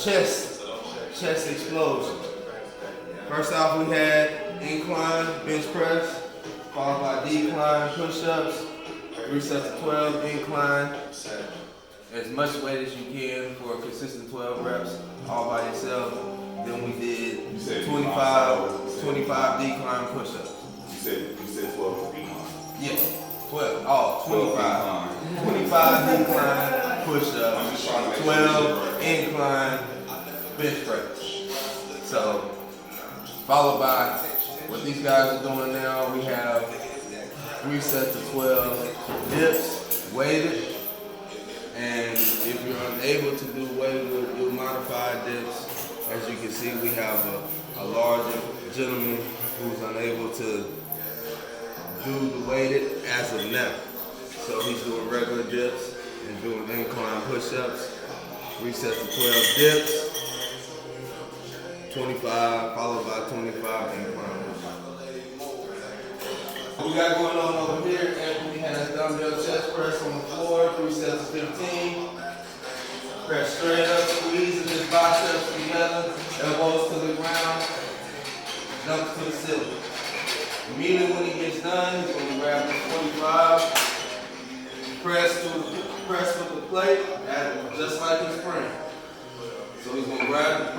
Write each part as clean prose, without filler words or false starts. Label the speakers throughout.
Speaker 1: chest explosion. First off, we had incline bench press, followed by decline push-ups, 3 sets of 12, incline, as much weight as you can for a consistent 12 reps, all by yourself. Then we did 25 decline push-ups.
Speaker 2: You said 12 decline.
Speaker 1: Yeah, 12. Oh, 25. 25 decline push-ups, 12 incline bench press. So, followed by what these guys are doing now, we have 3 sets of 12 dips, weighted. And if you're unable to do weighted, we'll do modified dips. As you can see, we have a larger gentleman who's unable to do the weighted as of now. So he's doing regular dips and doing incline push-ups. 3 sets of 12 dips, 25 followed by 25 incline push-ups. What we got going on over here, Anthony has dumbbell chest press on the floor, 3 sets of 15. Press straight up, squeezing his biceps together, elbows to the ground, jumps to the ceiling. Immediately when he gets done, he's going to grab the 25, press with the plate, just like his friend. So he's going to grab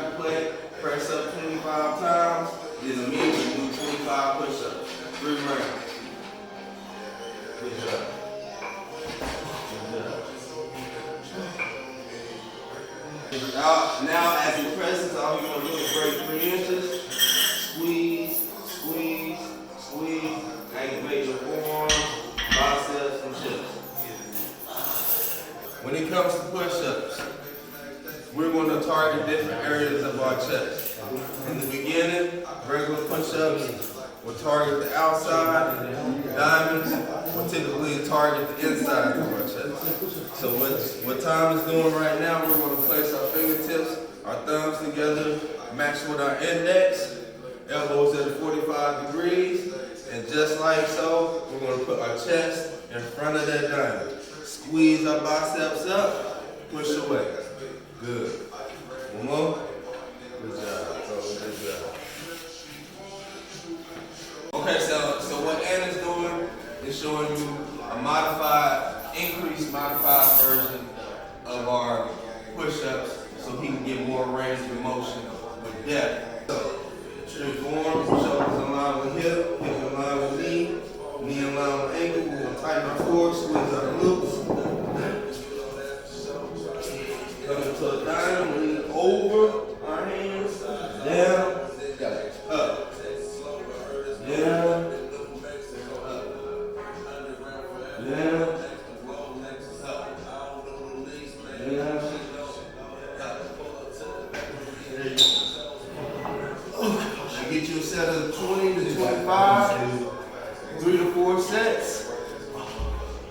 Speaker 1: the plate, press up 25 times, then immediately do 25 push-ups, 3 rounds. Good job. Now, as he presses, all you're going to do is break 3 inches, squeeze, squeeze, squeeze, activate your forearms, biceps, and hips. When it comes to push-ups, we're going to target different areas of our chest. In the beginning, regular push-ups will target the outside, diamonds will typically target the inside of our chest. So what Tom is doing right now, we're going to place our fingertips, our thumbs together, match with our index, elbows at 45 degrees, and just like so, we're going to put our chest in front of that diamond. Squeeze our biceps up, push away. Good. One more. Good job. Good job. Okay, so what Anna's doing is showing you a increased modified version of our push-ups so he can get more range of motion with depth. So, straight form, shoulders in line with hip in line with knee in line with ankle. We're going to tighten our core, squeeze our glutes. Coming to a diamond, lean over our hands, down, up, down, up, down, up, down, up. There you go. Get you a set of 20 to 25, 3 to 4 sets.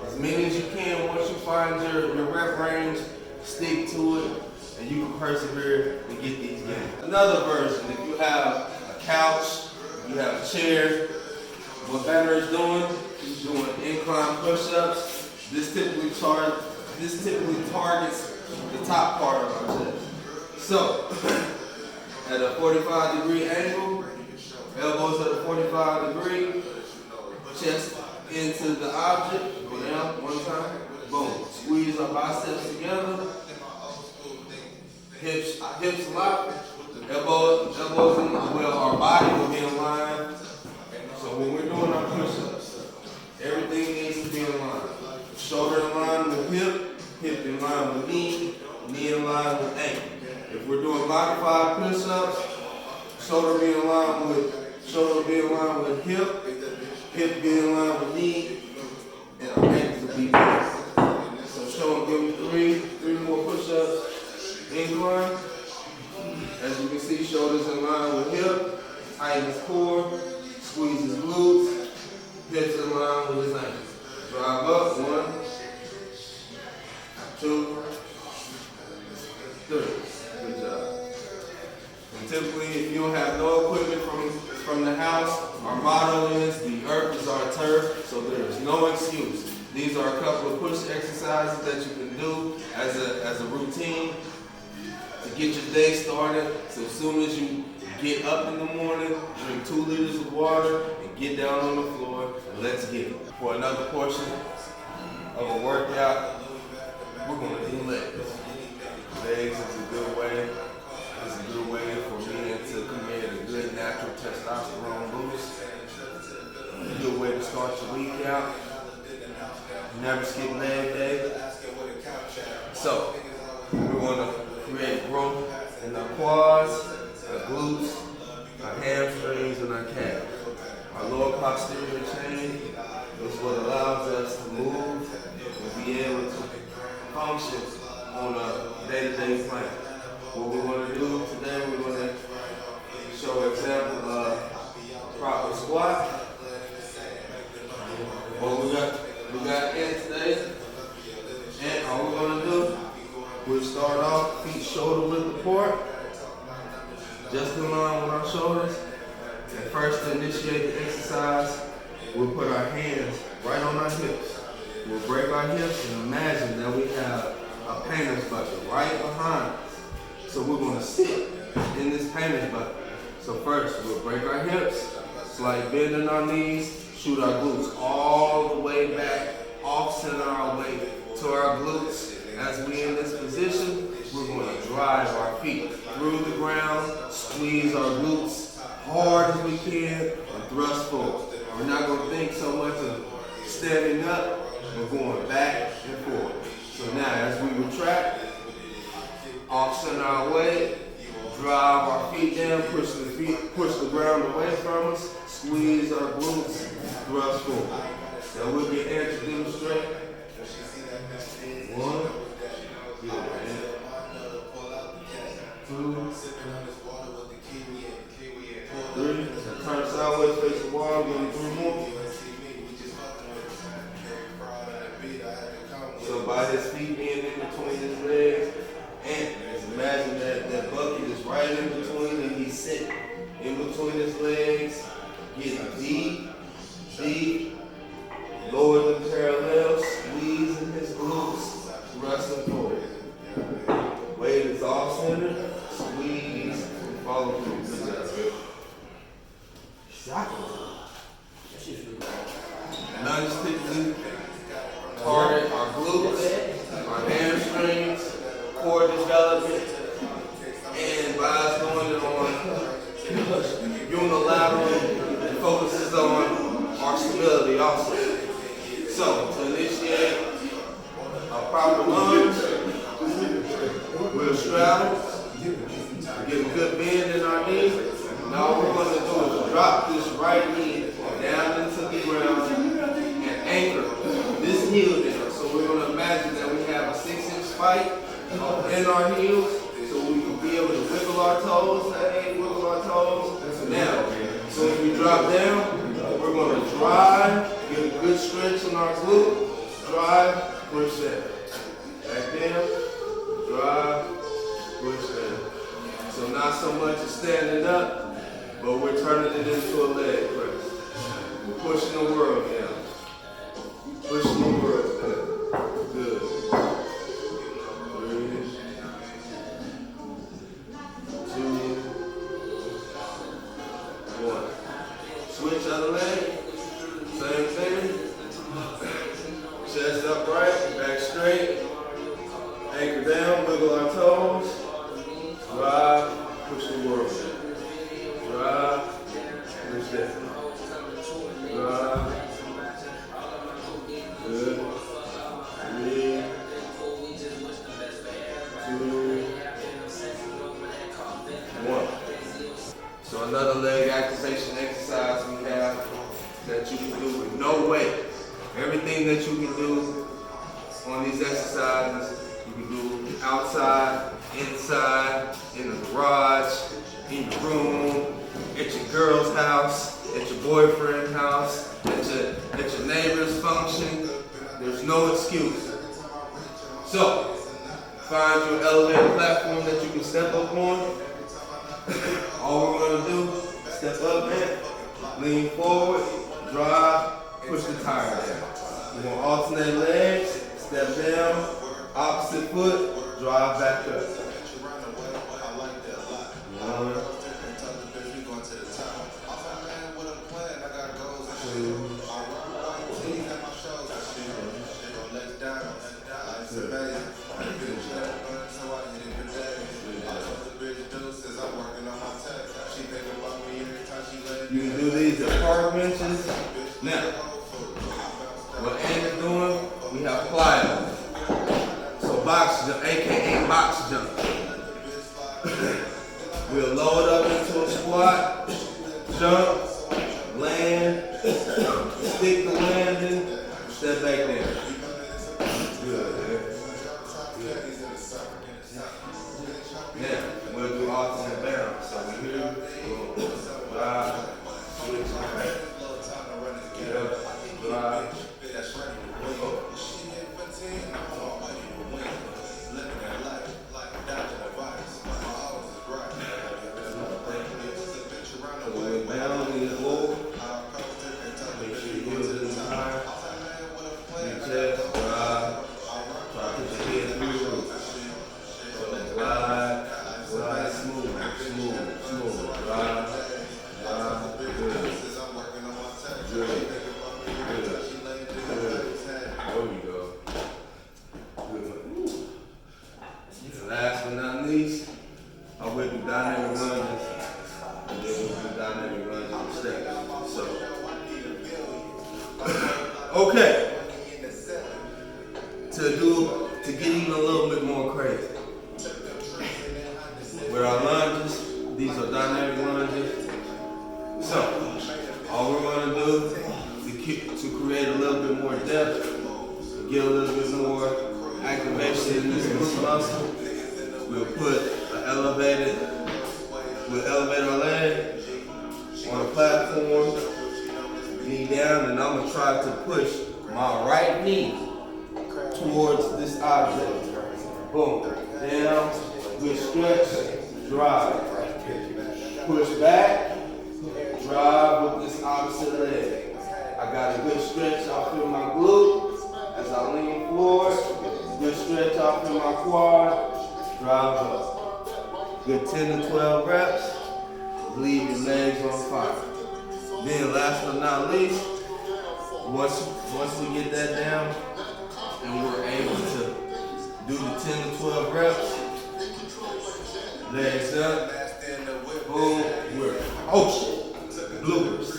Speaker 1: As many as you can. Once you find your rep range, stick to it, and you can persevere to get these gains. Another version, if you have a couch, you have a chair, what Banner is doing, he's doing incline push-ups. This typically targets the top part of our chest. So, at a 45-degree angle, elbows at a 45-degree, chest into the object, go down one time, boom. Squeeze our biceps together, hips lock, elbows in, well, our body will be in line. So when we're doing our push-ups, everything needs to be in line. Shoulder in line with hip in line with knee in line with ankle. If we're doing modified push-ups, shoulder be in line with hip be in line with knee, and our ankles will be bent. So give me three more push-ups, incline. As you can see, shoulders in line with hip, tighten his core, squeeze his glutes, hips in line with his ankles. Drive up, 1, 2, 3. Good job. And typically, if you don't have no equipment from the house, our motto is, the earth is our turf, so there is no excuse. These are a couple of push exercises that you can do as a routine. to get your day started. So as soon as you get up in the morning, drink 2 liters of water and get down on the floor and let's get it. For another portion of a workout, we're gonna do legs. Legs is a good way. It's a good way for men to commit a good natural testosterone boost. A good way to start your week out. Never skip leg day. So, we want to create growth in our quads, our glutes, our hamstrings, and our calves. Our lower posterior chain is what allows us to move and be able to function on a day-to-day plan. What we're going to do today, we're going to show an example of proper squat. What we got in today, and all we're going to do, we'll start off feet shoulder width apart, just in line with our shoulders. And first, to initiate the exercise, we'll put our hands right on our hips. We'll break our hips and imagine that we have a painter's bucket right behind us. So we're going to sit in this painter's bucket. So first, we'll break our hips, slight bend in our knees, shoot our glutes all the way back, offset our weight to our glutes. As we in this position, we're going to drive our feet through the ground, squeeze our glutes hard as we can, and thrust forward. We're not going to think so much of standing up, we're going back and forward. So now as we retract, offset our weight, drive our feet down, push the ground away from us, squeeze our glutes, thrust forward. Now we'll get Aaron to demonstrate. 1, 2, 3. Turn sideways, face the wall, going 3 more. So by his feet being in between his legs, and just imagine that bucket is right in between and he's sitting in between his legs, getting deep, lower than parallel, squeezing his glutes, thrusting forward. Weight is off center, squeeze, follow through. Non-stickly, target our glutes, our hamstrings, core development, and by us doing it on unilateral, it focuses on our stability also. So, to initiate a proper lunge, we'll straddle, get a good bend in our knee. Now what we're going to do is drop this right knee down into the ground and anchor this heel down. So we're going to imagine that we have a 6-inch spike in our heels, so we can be able to wiggle our toes. Wiggle our toes. Now, so as we drop down, we're going to drive, get a good stretch in our glute, drive, push down. Back down, drive, push down. So not so much as standing up, but we're turning it into a leg press. We're pushing the world down. Pushing the world down. Good. 3, 2, 1. Switch other leg. Same thing. Chest upright, back straight. Anchor down, wiggle our toes. Drive, push the world down. Drive, push down. Drive. Good. 3, 2, 1. So another leg activation exercise we have that you can do with no weight. Everything that you can do on these exercises, you can do outside, inside, in the garage, in your room, at your girl's house, at your boyfriend's house, at your neighbor's function. There's no excuse. So, find your elevated platform that you can step up on. All we're going to do, step up in, lean forward, drive, push the tire down. We're going to alternate legs, step down, opposite foot, drive back up. You can do these at park benches. Now, what Andy's doing, we have plyos. So box jump, aka box jump. We'll load up into a squat, jump, land, stick the landing, step back there. Good, man. Good. Now, we'll do alternate bounce. So we're here, boom, drive, switch, back. Get up, drive, go. Last but not least, I will do dynamic lunges, and then we'll do dynamic lunges and steps. So, okay, to get even a little bit more crazy. With our lunges, these are dynamic lunges. So, all we're gonna do to create a little bit more depth, get a little bit more activation in this glute muscle. We'll elevate our leg on the platform, knee down, and I'm gonna try to push my right knee towards this object. Boom, down, good stretch, drive. Push back, drive with this opposite leg. I got a good stretch off in my glute as I lean forward. Good stretch off in my quad. Drive up. Good 10 to 12 reps. Leave your legs on fire. Then last but not least, once we get that down and we're able to do the 10 to 12 reps, legs up, boom, we're bloopers.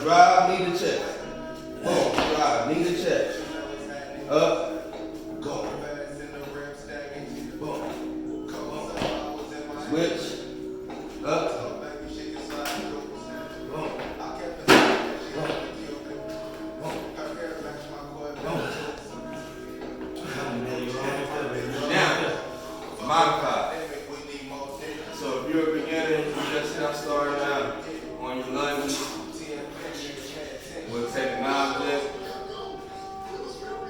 Speaker 1: Drive, knee to chest. Boom, drive, knee to chest. Up. Switch, up, boom, Now, modify. So if you're a beginner, you just now starting out on your lunges, we'll take an object,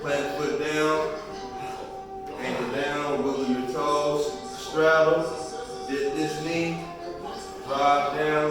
Speaker 1: plant foot down, ankle down, wiggle your toes, straddle. Dip this knee, drive down,